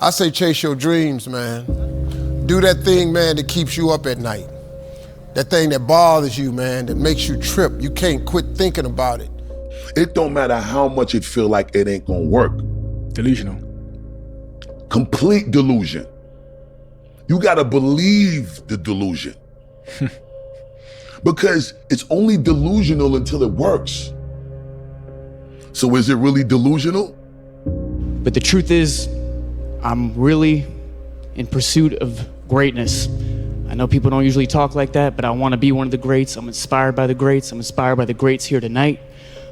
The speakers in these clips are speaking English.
I say chase your dreams, man. Do that thing, man, that keeps you up at night. That thing that bothers you, man, that makes you trip. You can't quit thinking about it. It don't matter how much it feel like it ain't gonna work. Delusional. Complete delusion. You gotta believe the delusion. Because it's only delusional until it works. So is it really delusional? But the truth is, I'm really in pursuit of greatness. I know people don't usually talk like that, but I want to be one of the greats. I'm inspired by the greats. I'm inspired by the greats here tonight.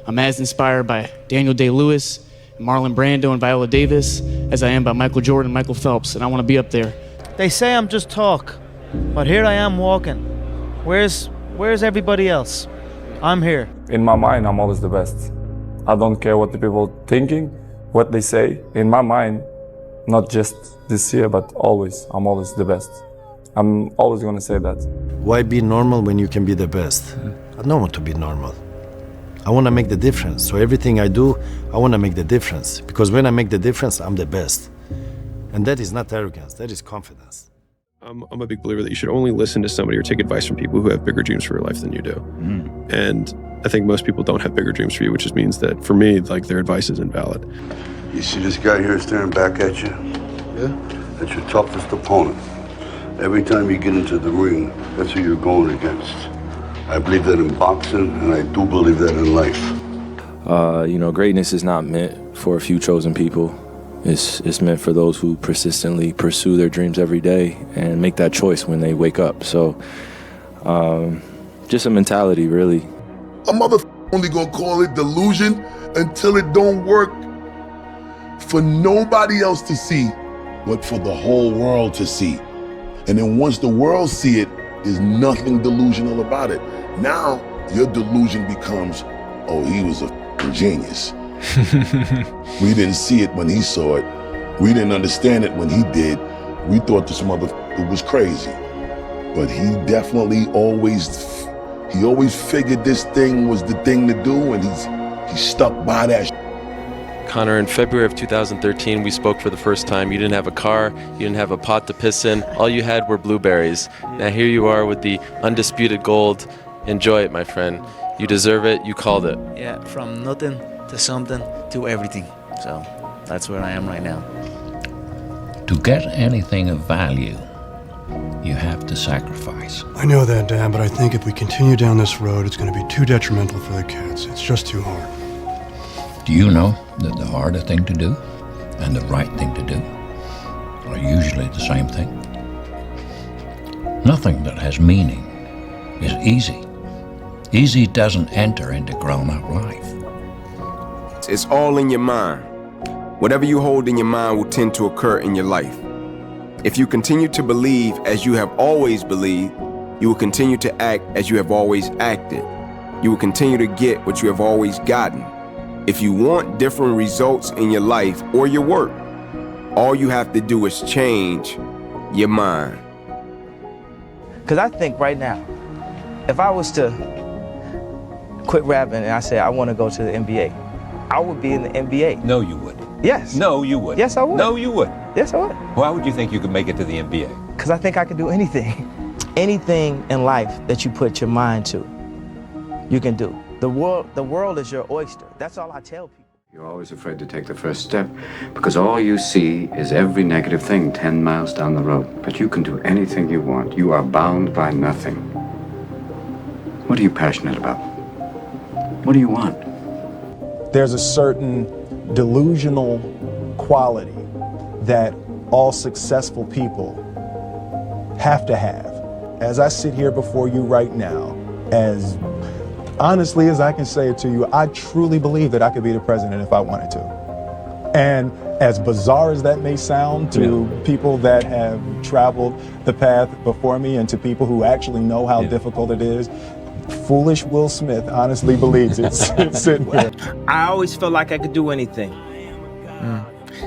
I'm as inspired by Daniel Day-Lewis, Marlon Brando, and Viola Davis as I am by Michael Jordan and Michael Phelps, and I want to be up there. They say I'm just talk, but here I am walking. Where's everybody else? I'm here. In my mind, I'm always the best. I don't care what the people thinking, what they say. In my mind, not just this year, but always, I'm always the best. I'm always gonna say that. Why be normal when you can be the best? I don't want to be normal. I want to make the difference. So everything I do, I want to make the difference. Because when I make the difference, I'm the best. And that is not arrogance, that is confidence. I'm a big believer that you should only listen to somebody or take advice from people who have bigger dreams for your life than you do. And I think most people don't have bigger dreams for you, which just means that for me, like, their advice is invalid. You see this guy here staring back at you? Yeah? That's your toughest opponent. Every time you get into the ring, that's who you're going against. I believe that in boxing, and I do believe that in life. Greatness is not meant for a few chosen people. It's meant for those who persistently pursue their dreams every day and make that choice when they wake up. So, just a mentality, really. A only gonna call it delusion until it don't work for nobody else to see, but for the whole world to see. And then once the world see it, there's nothing delusional about it. Now, your delusion becomes, oh, he was a genius. We didn't see it when he saw it. We didn't understand it when he did. We thought this motherfucker was crazy. But he definitely always figured this thing was the thing to do, and he stuck by that. Conor, in February of 2013, we spoke for the first time. You didn't have a car, you didn't have a pot to piss in. All you had were blueberries. Now here you are with the undisputed gold. Enjoy it, my friend. You deserve it, you called it. Yeah, from nothing to something to everything. So that's where I am right now. To get anything of value, you have to sacrifice. I know that, Dad, but I think if we continue down this road, it's going to be too detrimental for the kids. It's just too hard. Do you know that the harder thing to do and the right thing to do are usually the same thing? Nothing that has meaning is easy. Easy doesn't enter into grown-up life. It's all in your mind. Whatever you hold in your mind will tend to occur in your life. If you continue to believe as you have always believed, you will continue to act as you have always acted. You will continue to get what you have always gotten. If you want different results in your life or your work, all you have to do is change your mind. Because I think right now, if I was to quit rapping and I said I want to go to the NBA, I would be in the NBA. No, you wouldn't. Yes. No, you wouldn't. Yes, I would. No, you wouldn't. Yes, I would. Why would you think you could make it to the NBA? Because I think I can do anything. Anything in life that you put your mind to, you can do. The world is your oyster. That's all I tell people. You're always afraid to take the first step because all you see is every negative thing 10 miles down the road. But you can do anything you want. You are bound by nothing. What are you passionate about? What do you want? There's a certain delusional quality that all successful people have to have. As I sit here before you right now, as honestly as I can say it to you, I truly believe that I could be the president if I wanted to. And as bizarre as that may sound to people that have traveled the path before me and to people who actually know how difficult it is, foolish Will Smith honestly believes it's sitting here. I always felt like I could do anything.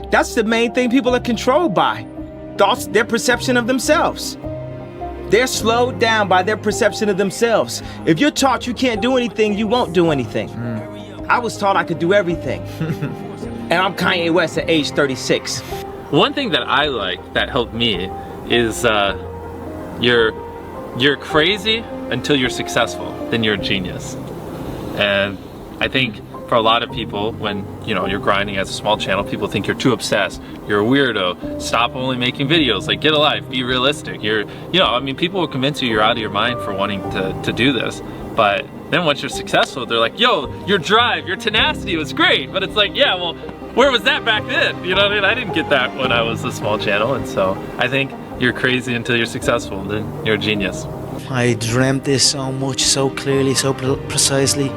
That's the main thing people are controlled by. Thoughts, their perception of themselves. They're slowed down by their perception of themselves. If you're taught you can't do anything, you won't do anything. I was taught I could do everything. And I'm Kanye West at age 36. One thing that I like that helped me is you're crazy until you're successful, then you're a genius. And I think for a lot of people, when you're grinding as a small channel, people think you're too obsessed, you're a weirdo, stop only making videos, like get a life, be realistic. People will convince you're out of your mind for wanting to do this, but then once you're successful, they're like, yo, your drive, your tenacity was great, but it's like, yeah, well, where was that back then? You know what I mean? I didn't get that when I was a small channel, and so I think you're crazy until you're successful, then you're a genius. I dreamt this so much, so clearly, so precisely,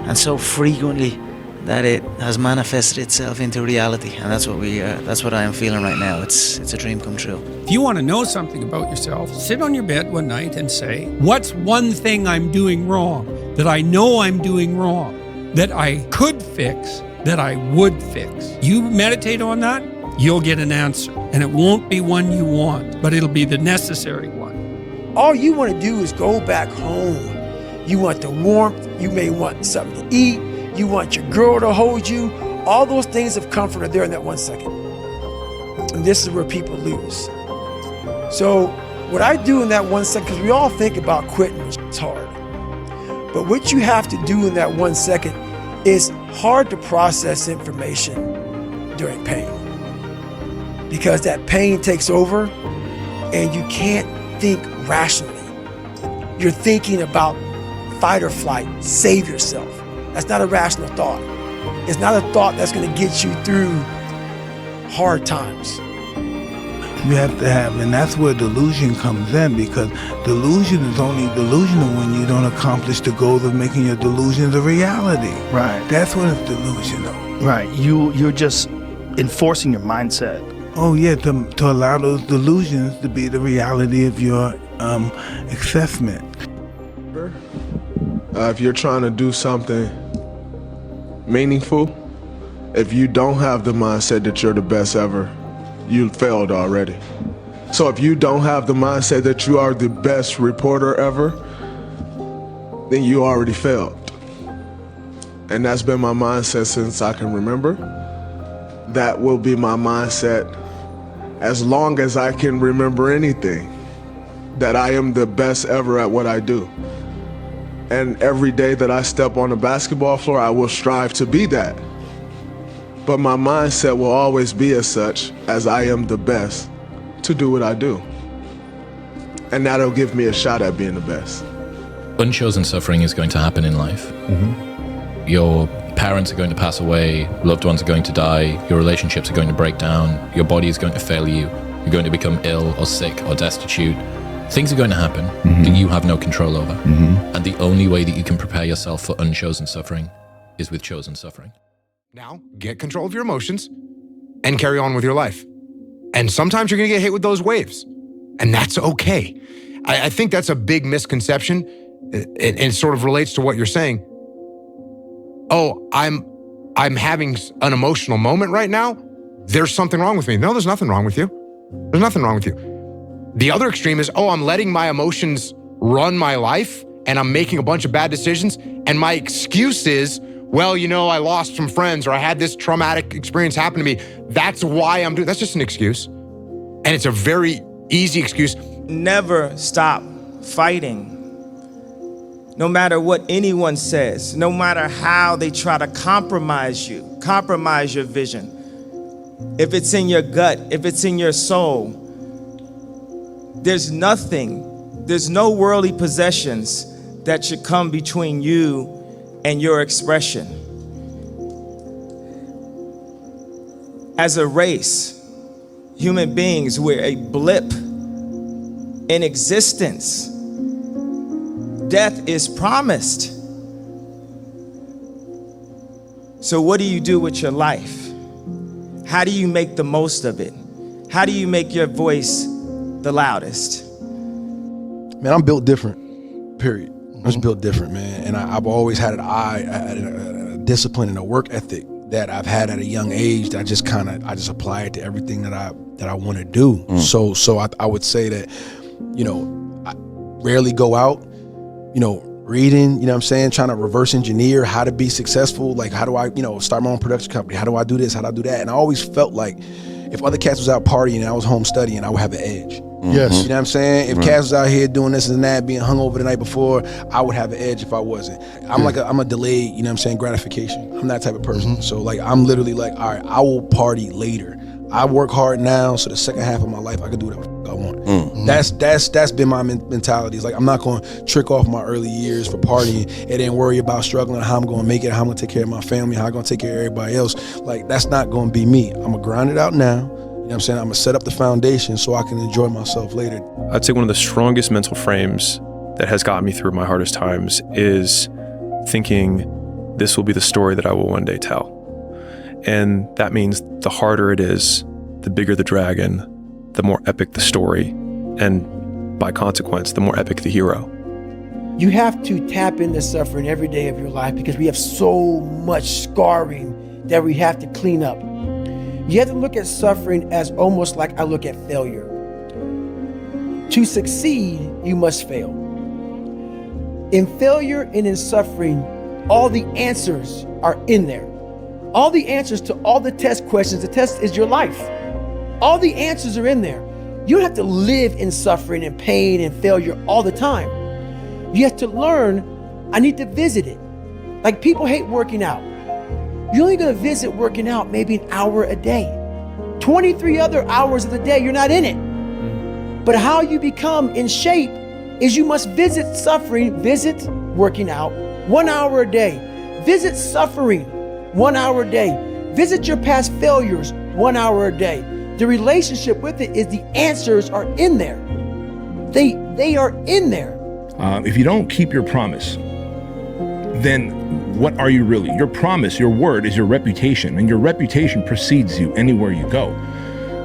and so frequently that it has manifested itself into reality, and that's what I am feeling right now. It's a dream come true. If you want to know something about yourself, sit on your bed one night and say, what's one thing I'm doing wrong, that I know I'm doing wrong, that I could fix, that I would fix? You meditate on that, you'll get an answer, and it won't be one you want, but it'll be the necessary one. All you want to do is go back home. You want the warmth, you may want something to eat, you want your girl to hold you. All those things of comfort are there in that 1 second. And this is where people lose. So what I do in that 1 second, because we all think about quitting, it's hard. But what you have to do in that 1 second is hard to process information during pain. Because that pain takes over and you can't think rationally. You're thinking about fight or flight, save yourself. That's not a rational thought. It's not a thought that's going to get you through hard times. You have to have, and that's where delusion comes in, because delusion is only delusional when you don't accomplish the goals of making your delusions a reality. Right. That's when it's delusional. Right. You're just enforcing your mindset. Oh yeah, to allow those delusions to be the reality of your assessment. If you're trying to do something meaningful, if you don't have the mindset that you're the best ever, you failed already. So if you don't have the mindset that you are the best reporter ever, then you already failed. And that's been my mindset since I can remember. That will be my mindset as long as I can remember anything, that I am the best ever at what I do. And every day that I step on the basketball floor, I will strive to be that. But my mindset will always be as such, as I am the best to do what I do. And that'll give me a shot at being the best. Unchosen suffering is going to happen in life. Mm-hmm. Your parents are going to pass away, loved ones are going to die, your relationships are going to break down, your body is going to fail you, you're going to become ill or sick or destitute. Things are going to happen that you have no control over. And the only way that you can prepare yourself for unchosen suffering is with chosen suffering. Now, get control of your emotions and carry on with your life. And sometimes you're going to get hit with those waves, and that's okay. I think that's a big misconception, and it sort of relates to what you're saying. Oh, I'm having an emotional moment right now. There's something wrong with me. No, there's nothing wrong with you. There's nothing wrong with you. The other extreme is, oh, I'm letting my emotions run my life and I'm making a bunch of bad decisions. And my excuse is, well, I lost some friends or I had this traumatic experience happen to me. That's why I'm doing, that's just an excuse. And it's a very easy excuse. Never stop fighting. No matter what anyone says, no matter how they try to compromise you, compromise your vision. If it's in your gut, if it's in your soul, there's no worldly possessions that should come between you and your expression. As a race, human beings, we're a blip in existence. Death is promised. So what do you do with your life? How do you make the most of it? How do you make your voice the loudest? Man, I'm built different, period. I'm just built different, man. And I've always had a discipline and a work ethic that I've had at a young age that I just apply it to everything that I want to do. So I would say that, I rarely go out, reading, what I'm saying, trying to reverse engineer how to be successful. Like, how do I, start my own production company? How do I do this? How do I do that? And I always felt like If other cats was out partying and I was home studying, I would have an edge. Yes. You know what I'm saying? If Right. cats was out here doing this and that, being hungover the night before, I would have an edge if I wasn't. I'm a delayed, you know what I'm saying, gratification. I'm that type of person. So like, I'm literally like, all right, I will party later. I work hard now, so the second half of my life, I can do whatever I want. That's been my mentality. It's like, I'm not going to trick off my early years for partying and then worry about struggling, how I'm going to make it, how I'm going to take care of my family, how I'm going to take care of everybody else. Like, that's not going to be me. I'm going to grind it out now. You know what I'm saying? I'm going to set up the foundation so I can enjoy myself later. I'd say one of the strongest mental frames that has gotten me through my hardest times is thinking this will be the story that I will one day tell. And that means the harder it is, the bigger the dragon, the more epic the story, and by consequence, the more epic the hero. You have to tap into suffering every day of your life because we have so much scarring that we have to clean up. You have to look at suffering as almost like I look at failure. To succeed, you must fail. In failure and in suffering, all the answers are in there. All the answers to all the test questions. The test is your life. All the answers are in there. You don't have to live in suffering and pain and failure all the time. You have to learn, I need to visit it. Like, people hate working out. You're only gonna visit working out maybe an hour a day. 23 other hours of the day, you're not in it. But how you become in shape is you must visit suffering, visit working out 1 hour a day. Visit suffering 1 hour a day. Visit your past failures 1 hour a day. The relationship with it is the answers are in there. They are in there. If you don't keep your promise, then what are you really? Your promise, your word is your reputation, and your reputation precedes you anywhere you go.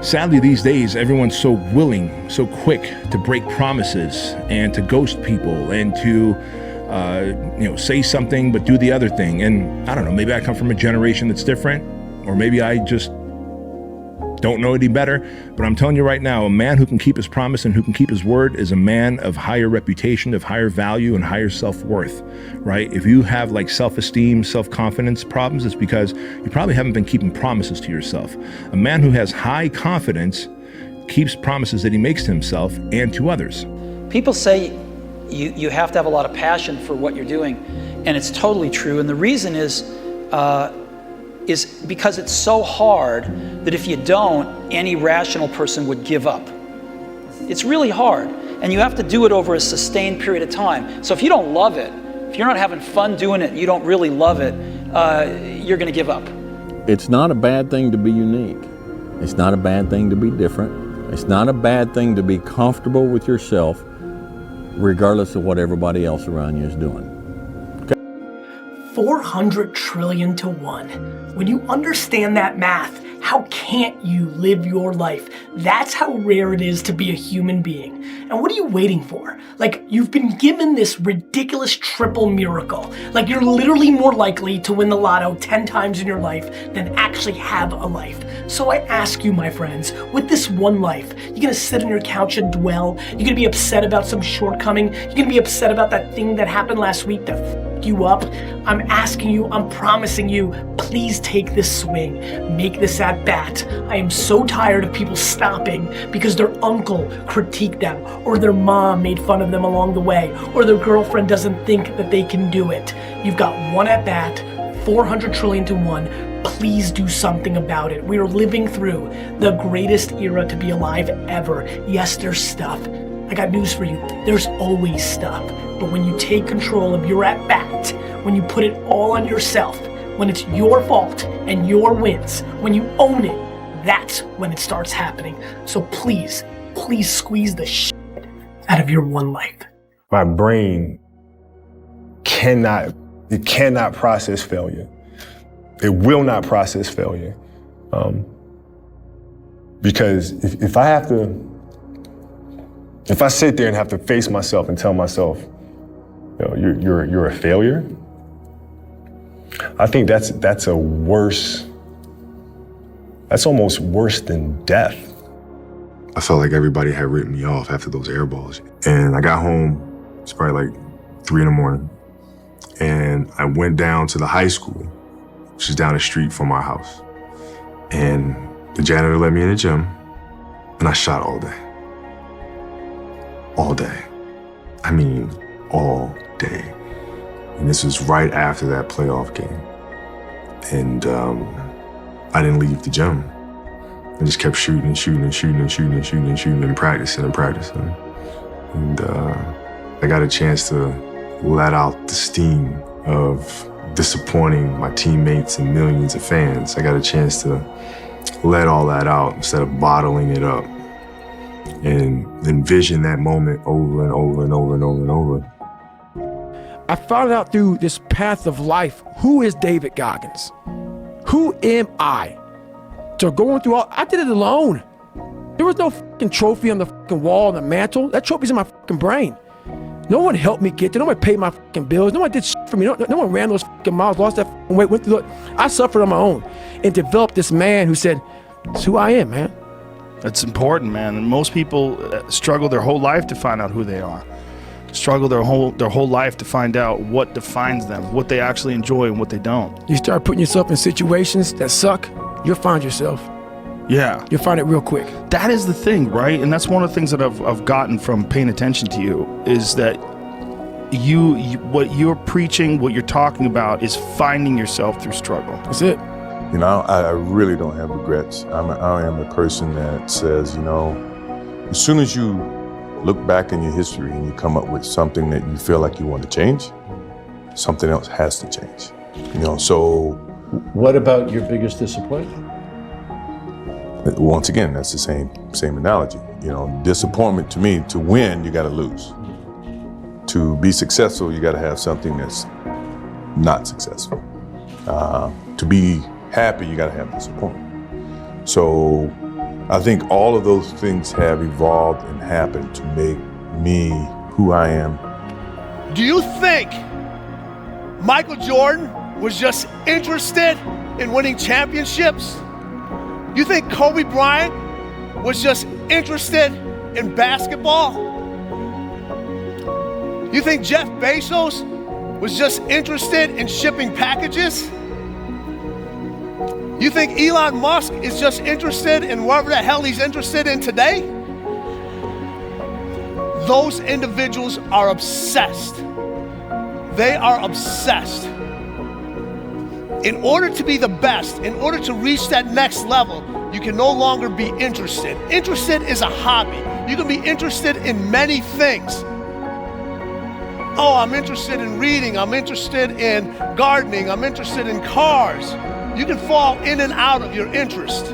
Sadly, these days, everyone's so willing, so quick to break promises and to ghost people and to say something but do the other thing. And I don't know, maybe I come from a generation that's different, or maybe I just don't know any better, but I'm telling you right now, a man who can keep his promise and who can keep his word is a man of higher reputation, of higher value, and higher self-worth, right? If you have like self-esteem, self-confidence problems, it's because you probably haven't been keeping promises to yourself. A man who has high confidence keeps promises that he makes to himself and to others. People say you have to have a lot of passion for what you're doing, and it's totally true. And the reason is because it's so hard that if you don't, any rational person would give up. It's really hard, and you have to do it over a sustained period of time. So if you don't love it, if you're not having fun doing it, you don't really love it, you're gonna give up. It's not a bad thing to be unique. It's not a bad thing to be different. It's not a bad thing to be comfortable with yourself, regardless of what everybody else around you is doing. 400 trillion to 1. When you understand that math, how can't you live your life? That's how rare it is to be a human being. And what are you waiting for? Like, you've been given this ridiculous triple miracle. Like, you're literally more likely to win the lotto 10 times in your life than actually have a life. So I ask you, my friends, with this one life, you're gonna sit on your couch and dwell? You're gonna be upset about some shortcoming? You're gonna be upset about that thing that happened last week that f***ed you up? I'm asking you, I'm promising you, please take this swing. Make this at bat. I am so tired of people stopping because their uncle critiqued them, or their mom made fun of them along the way, or their girlfriend doesn't think that they can do it. You've got one at bat, 400 trillion to 1. Please do something about it. We are living through the greatest era to be alive ever. Yes, there's stuff. I got news for you. There's always stuff. But when you take control of your at bat, when you put it all on yourself, when it's your fault and your wins, when you own it, that's when it starts happening. So please, please squeeze the shit out of your one life. My brain cannot process failure. It will not process failure. Because if I sit there and have to face myself and tell myself, you're a failure, I think that's almost worse than death. I felt like everybody had written me off after those air balls. And I got home, it's probably like 3 a.m, and I went down to the high school, which is down the street from our house. And The janitor let me in the gym, and I shot all day. All day. I mean, all day. And this was right after that playoff game. And I didn't leave the gym. I just kept shooting and practicing. And I got a chance to let out the steam of disappointing my teammates and millions of fans. I got a chance to let all that out instead of bottling it up and envision that moment over and over and over and over and over. I found out through this path of life, who is David Goggins? Who am I? So going through I did it alone. There was no fucking trophy on the fucking wall on the mantle. That trophy's in my fucking brain. No one helped me get there. No one paid my fucking bills. No one did shit for me. No one ran those fucking miles, lost that fucking weight, went through it. I suffered on my own and developed this man who said, it's who I am, man. That's important, man. And most people struggle their whole life to find out who they are. Struggle their whole life to find out what defines them, what they actually enjoy and what they don't. You start putting yourself in situations that suck, you'll find yourself. Yeah. You'll find it real quick. That is the thing, right? And that's one of the things that I've gotten from paying attention to you is that you what you're preaching, what you're talking about is finding yourself through struggle. That's it. You know, I really don't have regrets. I am a person that says, you know, as soon as you look back in your history and you come up with something that you feel like you want to change, something else has to change. You know, so. What about your biggest disappointment? Once again, that's the same analogy. You know, disappointment to me, to win, you got to lose. To be successful, you got to have something that's not successful. To be happy, you got to have disappointment. So I think all of those things have evolved and happened to make me who I am. Do you think Michael Jordan was just interested in winning championships? You think Kobe Bryant was just interested in basketball? You think Jeff Bezos was just interested in shipping packages? You think Elon Musk is just interested in whatever the hell he's interested in today? Those individuals are obsessed. They are obsessed. In order to be the best, in order to reach that next level, you can no longer be interested. Interested is a hobby. You can be interested in many things. Oh, I'm interested in reading. I'm interested in gardening. I'm interested in cars. You can fall in and out of your interest.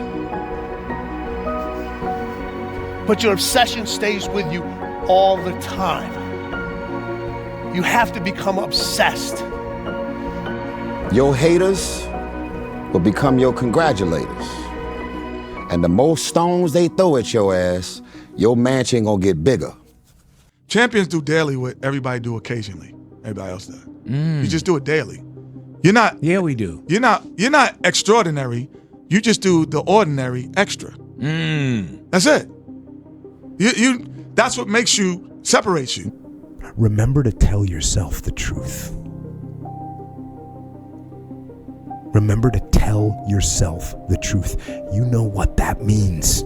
But your obsession stays with you all the time. You have to become obsessed. Your haters will become your congratulators. And the more stones they throw at your ass, your mansion gonna get bigger. Champions do daily what everybody do occasionally. Everybody else does. You just do it daily. You're not. Yeah, we do. You're not extraordinary. You just do the ordinary extra. That's it. You. That's what makes you, separates you. Remember to tell yourself the truth. Remember to tell yourself the truth. You know what that means.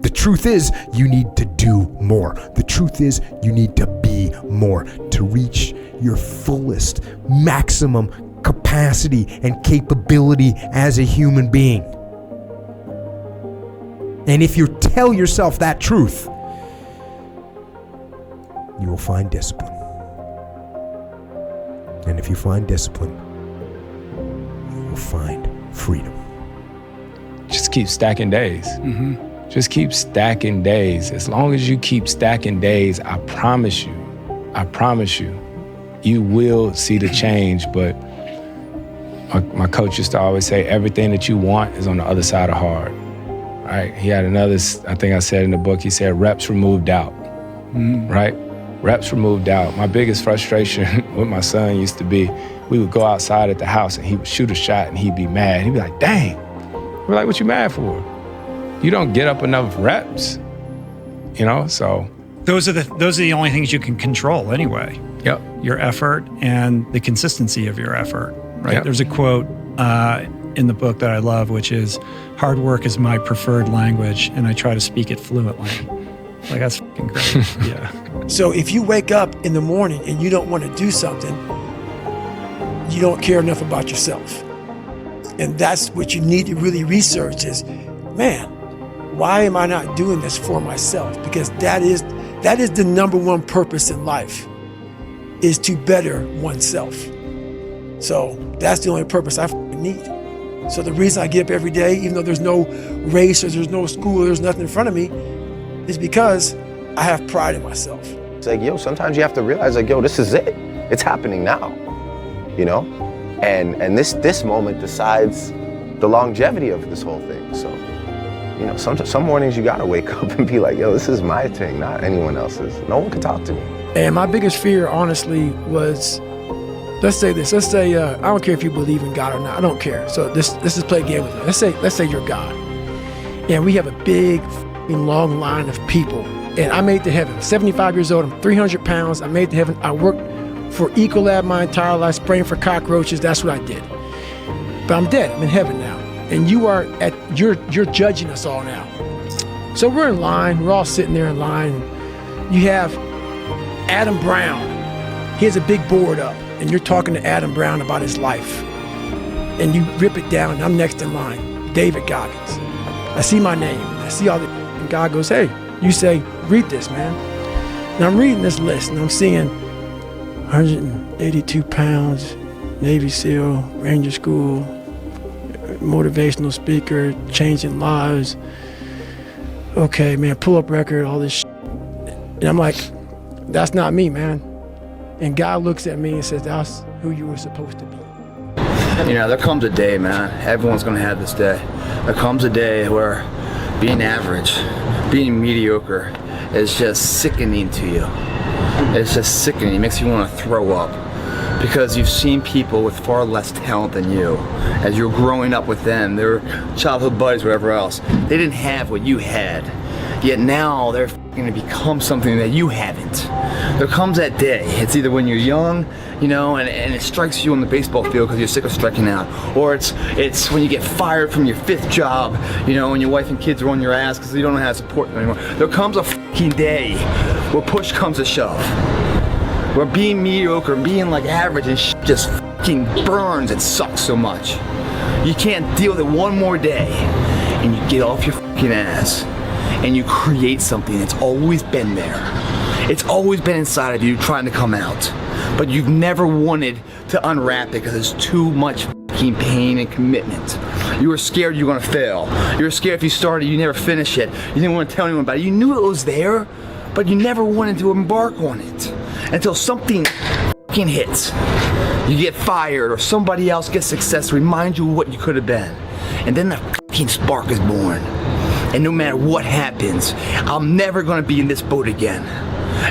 The truth is, you need to do more. The truth is, you need to be more to reach your fullest, maximum capacity and capability as a human being. And if you tell yourself that truth, you will find discipline. And if you find discipline, you will find freedom. Just keep stacking days. Just keep stacking days. As long as you keep stacking days, I promise you, you will see the change. But my coach used to always say, everything that you want is on the other side of hard. Right? He had another, I think I said in the book, he said, reps removed doubt, right? Reps removed doubt. My biggest frustration with my son used to be, we would go outside at the house and he would shoot a shot and he'd be mad. He'd be like, dang. We're like, what you mad for? You don't get up enough reps, you know, so. Those are the only things you can control anyway. Yep. Your effort and the consistency of your effort, right? Yep. There's a quote in the book that I love, which is hard work is my preferred language, and I try to speak it fluently. Like, that's fucking great. Yeah. So if you wake up in the morning and you don't want to do something, you don't care enough about yourself. And that's what you need to really research is, man, why am I not doing this for myself? Because that is the number one purpose in life, is to better oneself. So that's the only purpose I need. So the reason I get up every day, even though there's no race or there's no school or there's nothing in front of me, is because I have pride in myself. It's like, yo, sometimes you have to realize, like, yo, this is it. It's happening now, you know? And this moment decides the longevity of this whole thing. So, you know, some mornings you gotta wake up and be like, yo, this is my thing, not anyone else's. No one can talk to me. And my biggest fear, honestly, was, let's say this. Let's say I don't care if you believe in God or not. I don't care. So let's just play a game with me. Let's say you're God, and we have a big, long line of people. And I made it to heaven. 75 years old. I'm 300 pounds. I made it to heaven. I worked for Ecolab my entire life, spraying for cockroaches. That's what I did. But I'm dead. I'm in heaven now. And you're judging us all now. So we're in line. We're all sitting there in line. You have Adam Brown. He has a big board up, and you're talking to Adam Brown about his life. And you rip it down, and I'm next in line, David Goggins. I see my name. I see all the, and God goes, hey, you say, read this, man. And I'm reading this list, and I'm seeing 182 pounds, Navy SEAL, Ranger School, motivational speaker, changing lives. Okay, man, pull-up record, all this shit. And I'm like, that's not me, man. And God looks at me and says, that's who you were supposed to be. You know, there comes a day, man, everyone's gonna have this day. There comes a day where being average, being mediocre is just sickening to you. It's just sickening, it makes you wanna throw up. Because you've seen people with far less talent than you. As you're growing up with them, their childhood buddies, whatever else, they didn't have what you had. Yet now they're gonna become something that you haven't. There comes that day. It's either when you're young, you know, and it strikes you on the baseball field because you're sick of striking out, or it's when you get fired from your 5th job, you know, and your wife and kids are on your ass because you don't know how to support them anymore. There comes a fucking day where push comes to shove, where being mediocre, being like average and just fucking burns and sucks so much. You can't deal with it one more day, and you get off your fucking ass and you create something that's always been there. It's always been inside of you trying to come out, but you've never wanted to unwrap it because there's too much fucking pain and commitment. You were scared you were gonna fail. You were scared if you started, you never finish it. You didn't want to tell anyone about it. You knew it was there, but you never wanted to embark on it until something fucking hits. You get fired or somebody else gets success, remind you of what you could have been. And then the fucking spark is born. And no matter what happens, I'm never gonna be in this boat again.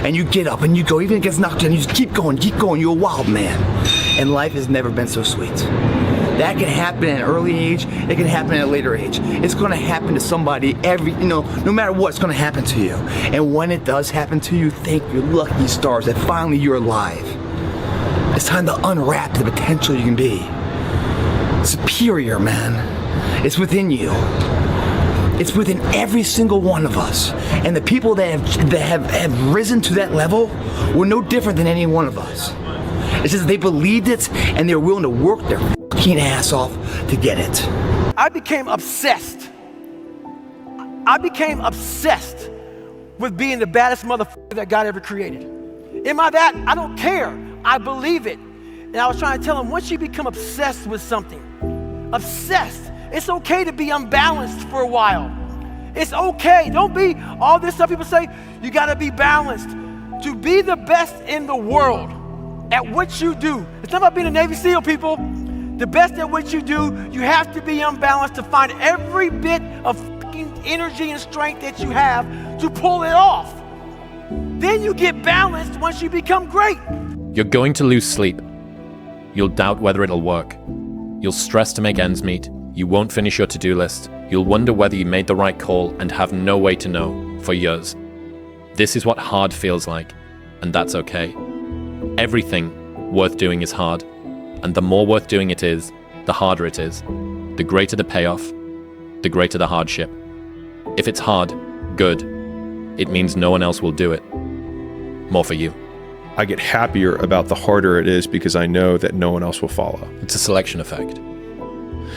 And you get up and you go, even if it gets knocked down, you just keep going, you're a wild man. And life has never been so sweet. That can happen at an early age, it can happen at a later age. It's gonna happen to somebody no matter what, it's gonna happen to you. And when it does happen to you, thank your lucky stars that finally you're alive. It's time to unwrap the potential you can be. Superior, man. It's within you. It's within every single one of us. And the people that have risen to that level were no different than any one of us. It's just they believed it and they were willing to work their fucking ass off to get it. I became obsessed. I became obsessed with being the baddest motherfucker that God ever created. Am I that? I don't care. I believe it. And I was trying to tell him, once you become obsessed with something, obsessed, it's okay to be unbalanced for a while. It's okay. Don't be all this stuff people say, you gotta be balanced. To be the best in the world at what you do, it's not about being a Navy SEAL, people. The best at what you do, you have to be unbalanced to find every bit of fucking energy and strength that you have to pull it off. Then you get balanced once you become great. You're going to lose sleep. You'll doubt whether it'll work. You'll stress to make ends meet. You won't finish your to-do list. You'll wonder whether you made the right call and have no way to know for years. This is what hard feels like, and that's okay. Everything worth doing is hard, and the more worth doing it is, the harder it is. The greater the payoff, the greater the hardship. If it's hard, good. It means no one else will do it. More for you. I get happier about the harder it is because I know that no one else will follow. It's a selection effect.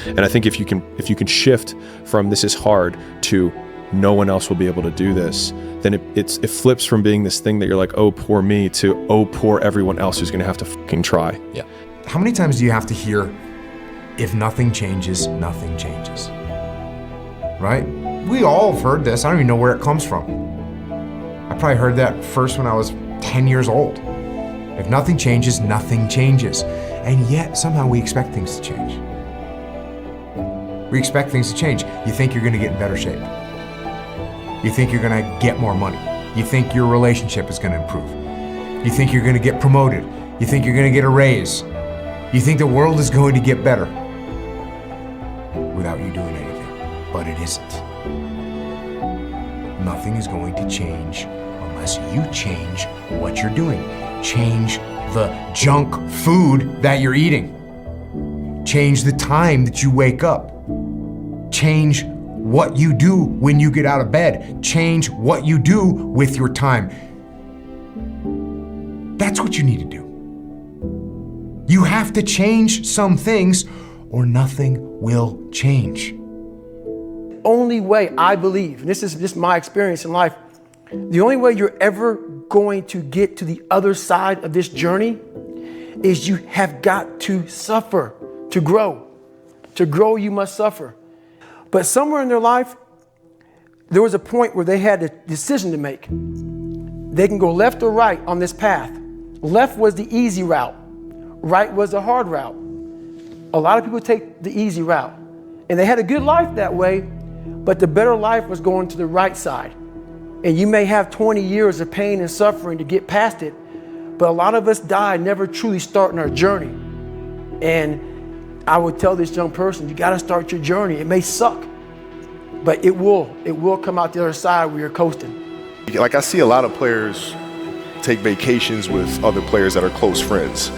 And I think if you can shift from this is hard to no one else will be able to do this, then it flips from being this thing that you're like, oh, poor me, to oh, poor everyone else who's gonna have to fucking try. Yeah. How many times do you have to hear, if nothing changes, nothing changes? Right? We all have heard this. I don't even know where it comes from. I probably heard that first when I was 10 years old. If nothing changes, nothing changes. And yet, somehow we expect things to change. We expect things to change. You think you're gonna get in better shape. You think you're gonna get more money. You think your relationship is gonna improve. You think you're gonna get promoted. You think you're gonna get a raise. You think the world is going to get better without you doing anything, but it isn't. Nothing is going to change unless you change what you're doing. Change the junk food that you're eating. Change the time that you wake up. Change what you do when you get out of bed. Change what you do with your time. That's what you need to do. You have to change some things or nothing will change. Only way I believe, and this is just my experience in life, the only way you're ever going to get to the other side of this journey is you have got to suffer to grow. To grow, you must suffer. But somewhere in their life, there was a point where they had a decision to make. They can go left or right on this path. Left was the easy route. Right was the hard route. A lot of people take the easy route. And they had a good life that way, but the better life was going to the right side. And you may have 20 years of pain and suffering to get past it, but a lot of us die never truly starting our journey. And I would tell this young person, you gotta start your journey. It may suck, but it will come out the other side where you're coasting. Like I see a lot of players take vacations with other players that are close friends.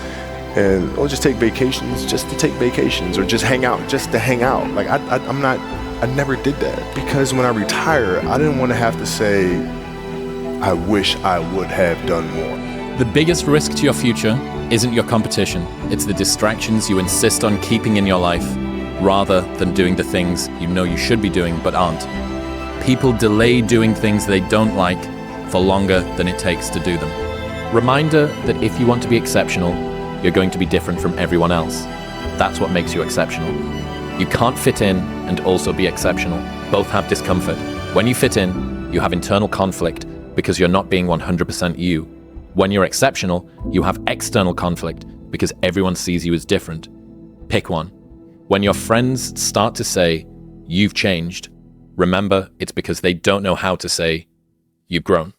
And or just take vacations just to take vacations, or just hang out just to hang out. Like I never did that, because when I retire, I didn't want to have to say, I wish I would have done more. The biggest risk to your future isn't your competition. It's the distractions you insist on keeping in your life, rather than doing the things you know you should be doing but aren't. People delay doing things they don't like for longer than it takes to do them. Reminder that if you want to be exceptional, you're going to be different from everyone else. That's what makes you exceptional. You can't fit in and also be exceptional. Both have discomfort. When you fit in, you have internal conflict because you're not being 100% you. When you're exceptional, you have external conflict because everyone sees you as different. Pick one. When your friends start to say, you've changed, remember it's because they don't know how to say, you've grown.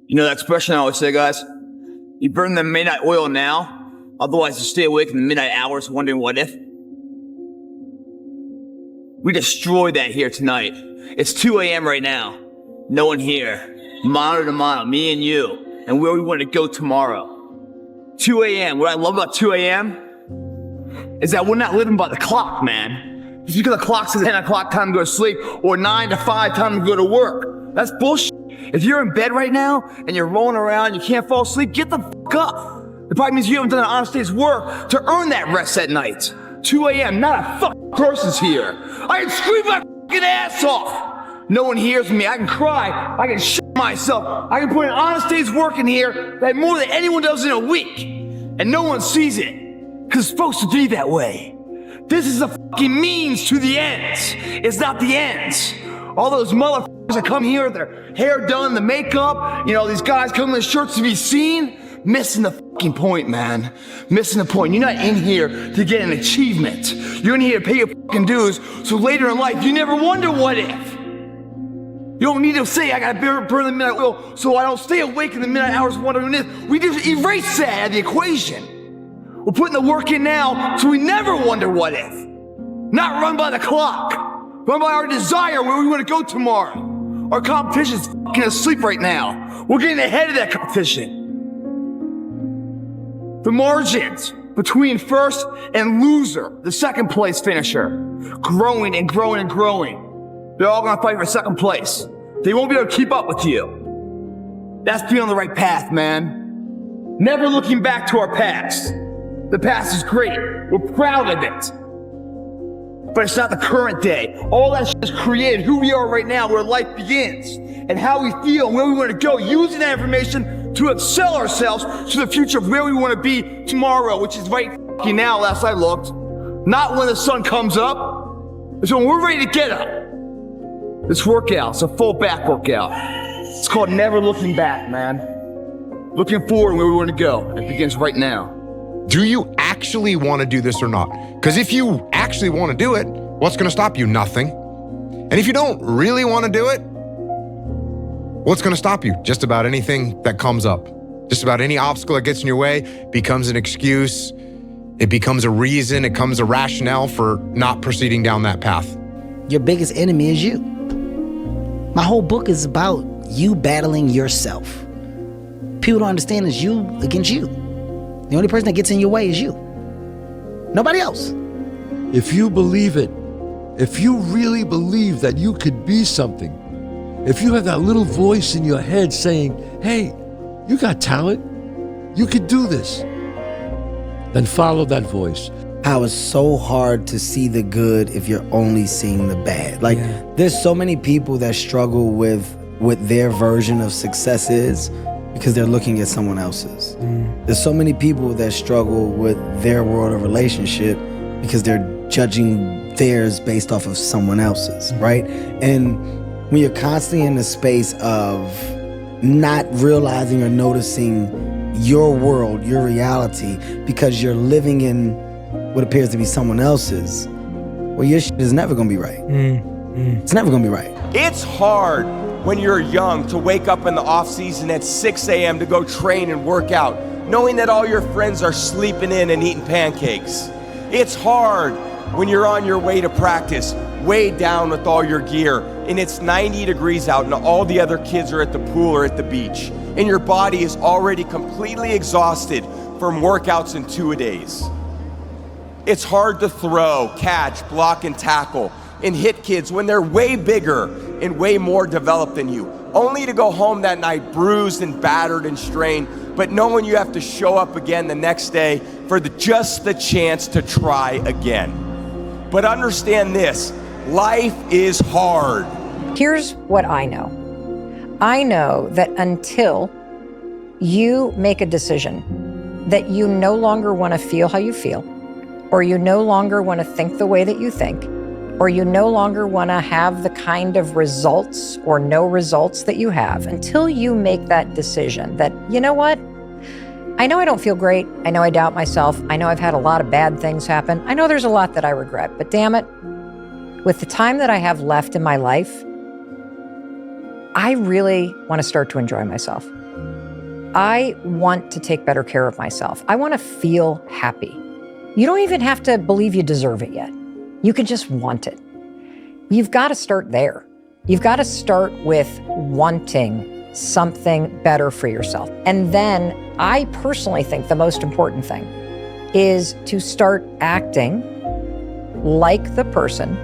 You know that expression I always say, guys? You burn the midnight oil now, otherwise you stay awake in the midnight hours wondering what if. We destroyed that here tonight. It's 2 a.m. right now. No one here. Mano to mano, me and you, and where we want to go tomorrow. 2 a.m. What I love about 2 a.m. is that we're not living by the clock, man. Just because the clock says 10 o'clock time to go to sleep, or 9 to 5 time to go to work. That's bullshit. If you're in bed right now and you're rolling around, you can't fall asleep, get the fuck up. It probably means you haven't done an honest day's work to earn that rest at night. 2 a.m., not a fucking person's here. I can scream my fucking ass off. No one hears me. I can cry. I can shit myself. I can put an honest day's work in here that more than anyone does in a week. And no one sees it. Because it's supposed to be that way. This is a fucking means to the ends. It's not the ends. All those motherfuckers that come here, their hair done, the makeup, these guys come in the shirts to be seen, missing the fucking point, man. Missing the point. You're not in here to get an achievement. You're in here to pay your fucking dues, so later in life, you never wonder what if. You don't need to say, I gotta burn the midnight oil so I don't stay awake in the midnight hours wondering if. We just erase that out of the equation. We're putting the work in now so we never wonder what if. Not run by the clock. Run by our desire where we want to go tomorrow. Our competition's fucking asleep right now. We're getting ahead of that competition. The margins. between first and loser, the second place finisher. Growing and growing and growing. They're all gonna fight for second place. They won't be able to keep up with you. That's being on the right path, man. Never looking back to our past. The past is great. We're proud of it. But it's not the current day. All that shit has created who we are right now, where life begins, and how we feel and where we want to go, using that information to excel ourselves to the future of where we want to be tomorrow, which is right fucking now, last I looked. Not when the sun comes up. It's when we're ready to get up. This workout's a full back workout. It's called never looking back, man. Looking forward where we want to go. It begins right now. Do you actually want to do this or not? Because if you actually want to do it, what's going to stop you? Nothing. And if you don't really want to do it, what's going to stop you? Just about anything that comes up. Just about any obstacle that gets in your way becomes an excuse. It becomes a reason. It becomes a rationale for not proceeding down that path. Your biggest enemy is you. My whole book is about you battling yourself. People don't understand it's you against you. The only person that gets in your way is you. Nobody else. If you believe it, if you really believe that you could be something, if you have that little voice in your head saying, hey, you got talent, you could do this, then follow that voice. How it's so hard to see the good if you're only seeing the bad. Like, there's so many people that struggle with what their version of success is because they're looking at someone else's. There's so many people that struggle with their world of relationship because they're judging theirs based off of someone else's, right? And when you're constantly in the space of not realizing or noticing your world, your reality, because you're living in what appears to be someone else's, well, your shit is never gonna be right. It's never gonna be right. It's hard when you're young to wake up in the off season at 6 a.m. to go train and work out, knowing that all your friends are sleeping in and eating pancakes. It's hard when you're on your way to practice, weighed down with all your gear, and it's 90 degrees out and all the other kids are at the pool or at the beach, and your body is already completely exhausted from workouts and two-a-days. It's hard to throw, catch, block, and tackle, and hit kids when they're way bigger and way more developed than you, only to go home that night bruised and battered and strained, but knowing you have to show up again the next day for just the chance to try again. But understand this, life is hard. Here's what I know. I know that until you make a decision that you no longer want to feel how you feel, or you no longer want to think the way that you think, or you no longer want to have the kind of results or no results that you have, until you make that decision that, you know what? I know I don't feel great. I know I doubt myself. I know I've had a lot of bad things happen. I know there's a lot that I regret, but damn it, with the time that I have left in my life, I really want to start to enjoy myself. I want to take better care of myself. I want to feel happy. You don't even have to believe you deserve it yet. You can just want it. You've got to start there. You've got to start with wanting something better for yourself. And then I personally think the most important thing is to start acting like the person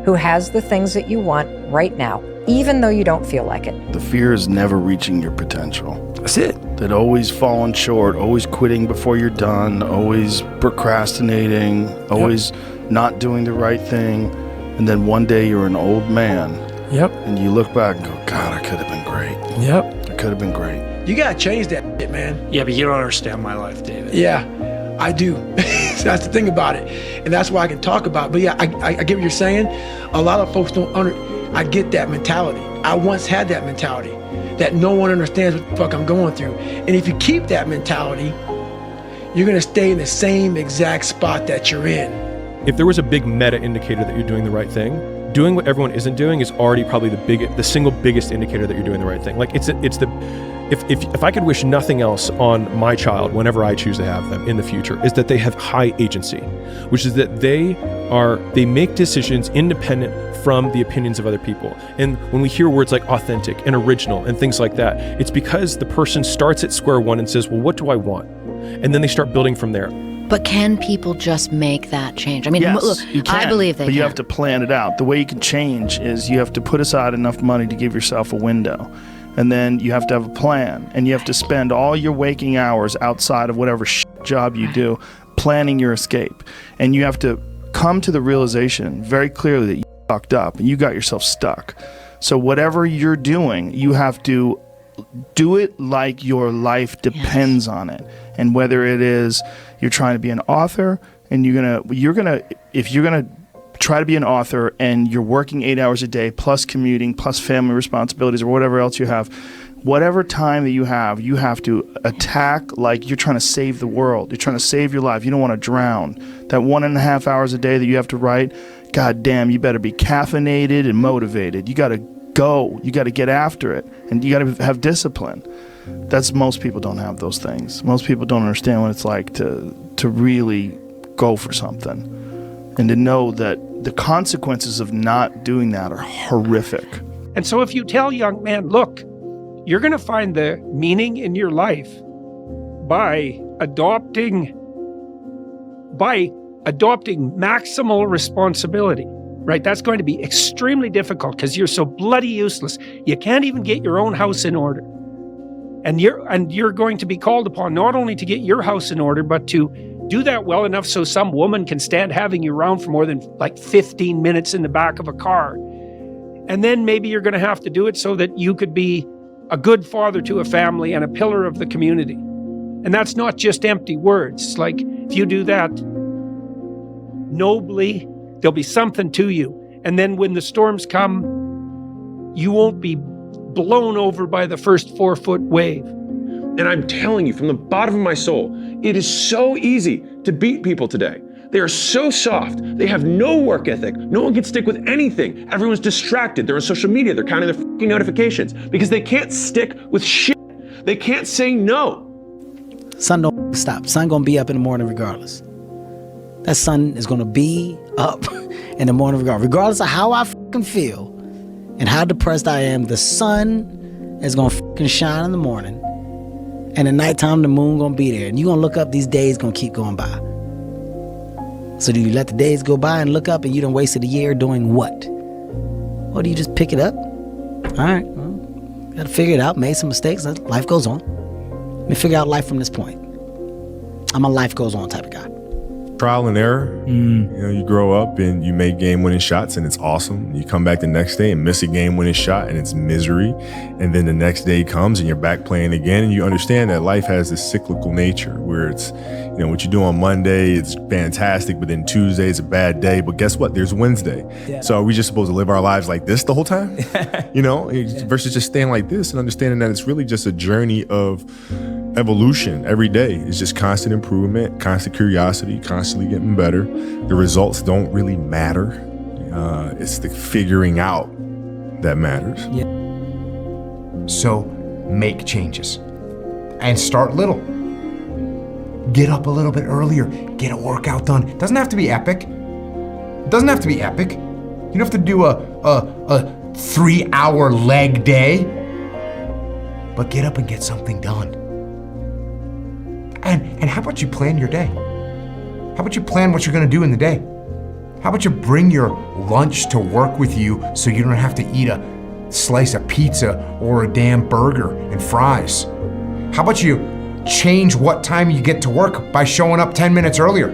who has the things that you want right now, even though you don't feel like it. The fear is never reaching your potential. That's it. That always falling short, always quitting before you're done, always procrastinating, always not doing the right thing. And then one day you're an old man. Yep. And you look back and go, God, I could have been great. Yep. I could have been great. You gotta change that shit, man. Yeah, but you don't understand my life, David. Yeah, I do. That's the thing about it. And that's why I can talk about it. But yeah, I get what you're saying. A lot of folks don't I get that mentality. I once had that mentality, that no one understands what the fuck I'm going through. And if you keep that mentality, you're gonna stay in the same exact spot that you're in. If there was a big meta indicator that you're doing the right thing, doing what everyone isn't doing is already probably the single biggest indicator that you're doing the right thing. Like if I could wish nothing else on my child whenever I choose to have them in the future, is that they have high agency, which is that they make decisions independent from the opinions of other people. And when we hear words like authentic and original and things like that, it's because the person starts at square one and says, well, what do I want? And then they start building from there. But can people just make that change? I mean, yes, look, you can, I believe they but can. you have to plan it out. The way you can change is you have to put aside enough money to give yourself a window. And then you have to have a plan. And you have to spend all your waking hours outside of whatever job you do planning your escape. And you have to come to the realization very clearly that you fucked up and you got yourself stuck. So whatever you're doing, you have to do it like your life depends on it. And whether it is you're trying to be an author and if you're gonna try to be an author and you're working 8 hours a day plus commuting plus family responsibilities or whatever else you have, whatever time that you have to attack like you're trying to save the world. You're trying to save your life. You don't want to drown. That 1.5 hours a day that you have to write, God damn, you better be caffeinated and motivated. You got to go. You got to get after it. And you got to have discipline. Most people don't have those things. Most people don't understand what it's like to really go for something. And to know that the consequences of not doing that are horrific. And so if you tell young men, look, you're going to find the meaning in your life by adopting maximal responsibility, right? That's going to be extremely difficult because you're so bloody useless. You can't even get your own house in order. And you're going to be called upon not only to get your house in order, but to do that well enough so some woman can stand having you around for more than like 15 minutes in the back of a car. And then maybe you're going to have to do it so that you could be a good father to a family and a pillar of the community. And that's not just empty words. It's like, if you do that nobly, there'll be something to you. And then when the storms come, you won't be blown over by the first 4-foot wave. And I'm telling you from the bottom of my soul, it is so easy to beat people today. They are so soft. They have no work ethic. No one can stick with anything. Everyone's distracted. They're on social media. They're counting their fucking notifications because they can't stick with shit. They can't say no. Sun don't stop. Sun gonna be up in the morning regardless. That sun is gonna be up in the morning regardless of how I fucking feel and how depressed I am. The sun is gonna fucking shine in the morning, and at nighttime the moon gonna be there, and you gonna look up. These days gonna keep going by. So do you let the days go by and look up and you done wasted a year doing what? Or do you just pick it up? All right, well, gotta figure it out, made some mistakes, life goes on. Let me figure out life from this point. I'm a life goes on type of guy. Trial and error. You know, you grow up and you make game-winning shots and it's awesome. You come back the next day and miss a game-winning shot and it's misery. And then the next day comes and you're back playing again, and you understand that life has this cyclical nature where it's, you know, what you do on Monday, it's fantastic, but then Tuesday is a bad day. But guess what? There's Wednesday. Yeah. So are we just supposed to live our lives like this the whole time? You know, versus just staying like this and understanding that it's really just a journey of evolution every day. It's just constant improvement, constant curiosity, constantly getting better. The results don't really matter. It's the figuring out that matters. Yeah. So make changes and start little. Get up a little bit earlier. Get a workout done. It doesn't have to be epic. You don't have to do a 3-hour leg day. But get up and get something done. And how about you plan your day? How about you plan what you're gonna do in the day? How about you bring your lunch to work with you so you don't have to eat a slice of pizza or a damn burger and fries? How about you change what time you get to work by showing up 10 minutes earlier?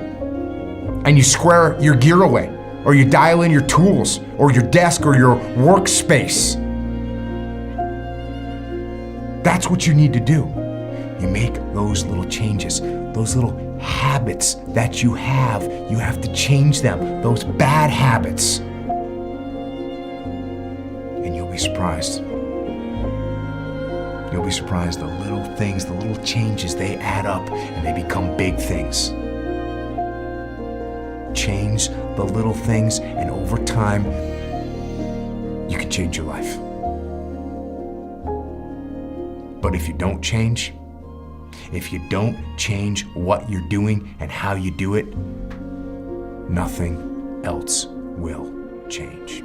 And you square your gear away, or you dial in your tools, or your desk, or your workspace. That's what you need to do. You make those little changes, those little habits that you have to change them, those bad habits. And you'll be surprised. You'll be surprised, the little things, the little changes, they add up and they become big things. Change the little things, and over time, you can change your life. But if you don't change what you're doing and how you do it, nothing else will change.